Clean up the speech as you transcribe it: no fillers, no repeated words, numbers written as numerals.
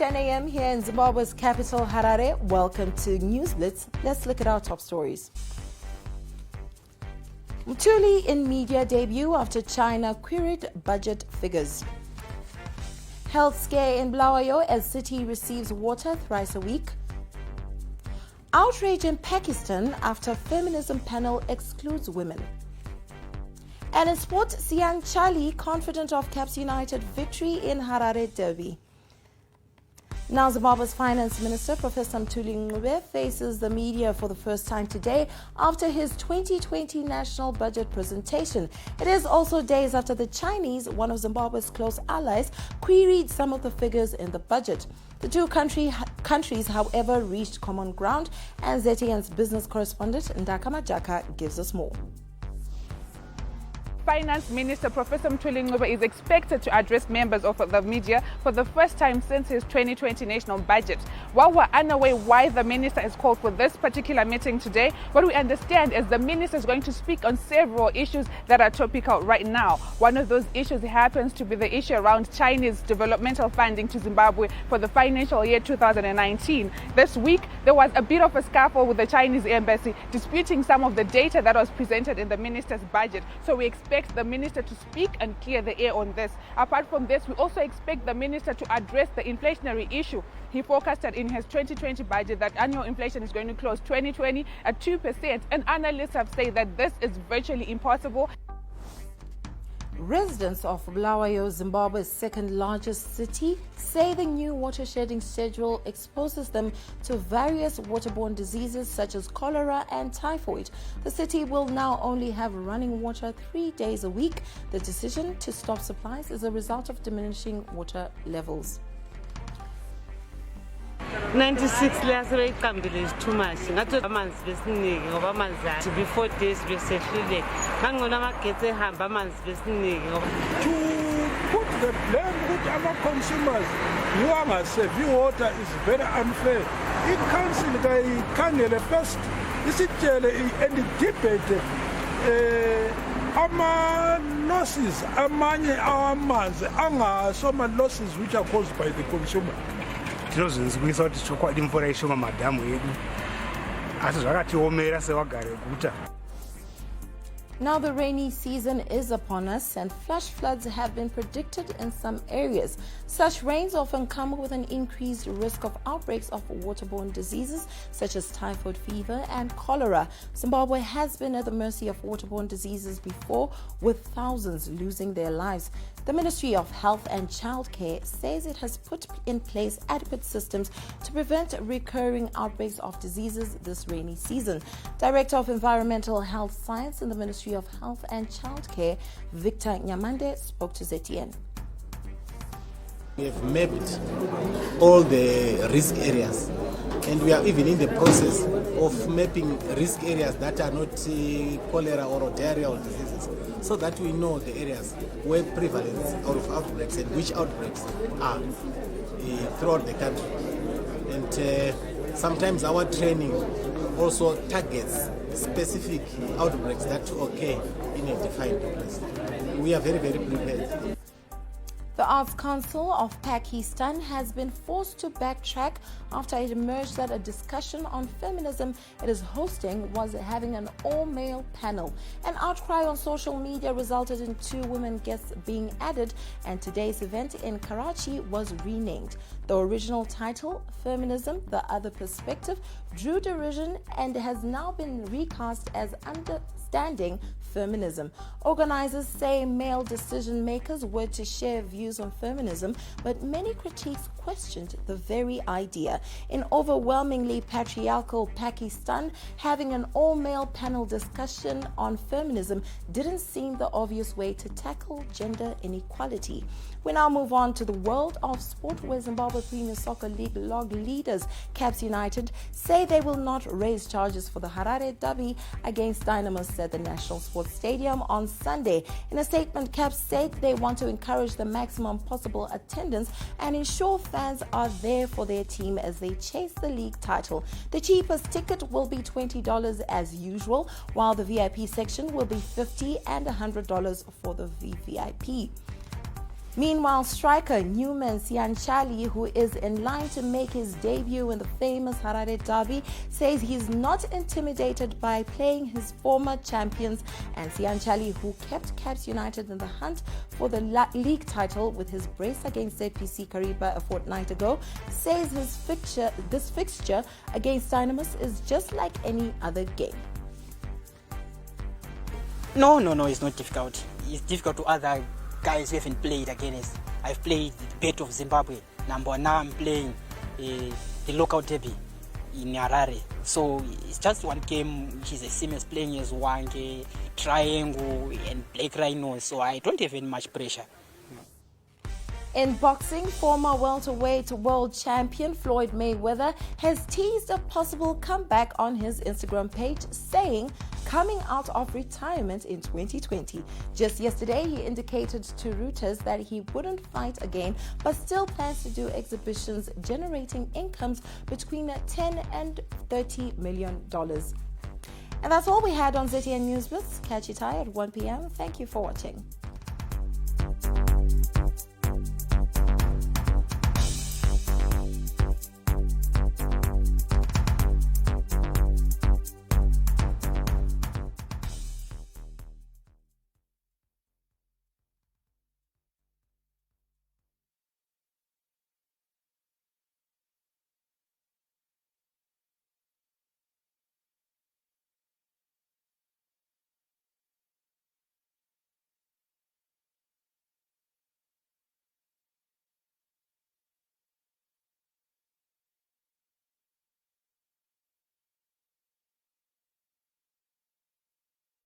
10 a.m. here in Zimbabwe's capital, Harare. Welcome to News Blitz. Let's look at our top stories. Mtuli in media debut after China queried budget figures. Health scare in Bulawayo as city receives water thrice a week. Outrage in Pakistan after feminism panel excludes women. And in sport, Siang Charlie confident of Caps United victory in Harare Derby. Now, Zimbabwe's Finance Minister, Professor Mtuli Ncube, faces the media for the first time today after his 2020 national budget presentation. It is also days after the Chinese, one of Zimbabwe's close allies, queried some of the figures in the budget. The two countries, however, reached common ground, and ZTN's business correspondent Ndaka Majaka gives us more. Finance Minister Professor Mtuli Ncube is expected to address members of the media for the first time since his 2020 national budget. While we're unaware why the minister has called for this particular meeting today, what we understand is the minister is going to speak on several issues that are topical right now. One of those issues happens to be the issue around Chinese developmental funding to Zimbabwe for the financial year 2019. This week, there was a bit of a scuffle with the Chinese embassy disputing some of the data that was presented in the minister's budget. So we expect the minister to speak and clear the air on this. Apart from this, we also expect the minister to address the inflationary issue. He forecasted in his 2020 budget that annual inflation is going to close 2020 at 2%, and analysts have said that this is virtually impossible. Residents of Bulawayo, Zimbabwe's second largest city, say the new water shedding schedule exposes them to various waterborne diseases such as cholera and typhoid. The city will now only have running water 3 days a week. The decision to stop supplies is a result of diminishing water levels. 96 layers is too much. Not to man's business over man's before days basically. Hangona gets a hamper man's business. To put the blame with our consumers, you are saving water is very unfair. In council, they can't first. Is it any debate? Our losses, our man's, some losses which are caused by the consumer. We thought it's quite information on Madame. As I got you, made us a good. Now the rainy season is upon us and flash floods have been predicted in some areas. Such rains often come with an increased risk of outbreaks of waterborne diseases such as typhoid fever and cholera. Zimbabwe has been at the mercy of waterborne diseases before, with thousands losing their lives. The Ministry of Health and Childcare says it has put in place adequate systems to prevent recurring outbreaks of diseases this rainy season. Director of Environmental Health Science in the Ministry of Health and Childcare, Victor Nyamande, spoke to ZTN. We have mapped all the risk areas, and we are even in the process of mapping risk areas that are not cholera or diarrheal diseases, so that we know the areas where prevalence of outbreaks and which outbreaks are throughout the country. And sometimes our training also targets specific outbreaks that occur in a defined place. We are very, very prepared. The Arts Council of Pakistan has been forced to backtrack after it emerged that a discussion on feminism it is hosting was having an all-male panel. An outcry on social media resulted in 2 women guests being added, and today's event in Karachi was renamed. The original title, Feminism, the Other Perspective, drew derision and has now been recast as Understanding Feminism. Organizers say male decision makers were to share views on feminism, but many critics questioned the very idea. In overwhelmingly patriarchal Pakistan, having an all-male panel discussion on feminism didn't seem the obvious way to tackle gender inequality. We now move on to the world of sport, where Zimbabwe Premier Soccer League log leaders Caps United say they will not raise charges for the Harare Derby against Dynamos at the National Sports Stadium on Sunday. In a statement, Caps said they want to encourage the maximum possible attendance and ensure fans are there for their team as they chase the league title. The cheapest ticket will be $20 as usual, while the VIP section will be $50 and $100 for the VVIP. Meanwhile, striker Newman Sianchali, who is in line to make his debut in the famous Harare derby, says he's not intimidated by playing his former champions. And Sianchali, who kept Caps United in the hunt for the league title with his brace against ZPC Kariba a fortnight ago, says this fixture against Dynamis is just like any other game. No, it's not difficult. It's difficult to other guys who haven't played against. I've played the Bet of Zimbabwe. Now I'm playing the local derby in Harare. So it's just one game which is the same as playing as Wange, Triangle and Black Rhino. So I don't have any much pressure. In boxing, former welterweight world champion Floyd Mayweather has teased a possible comeback on his Instagram page, saying coming out of retirement in 2020. Just yesterday, he indicated to Reuters that he wouldn't fight again, but still plans to do exhibitions generating incomes between $10 and $30 million. And that's all we had on ZTN News Blitz. Catch you at 1 p.m. Thank you for watching.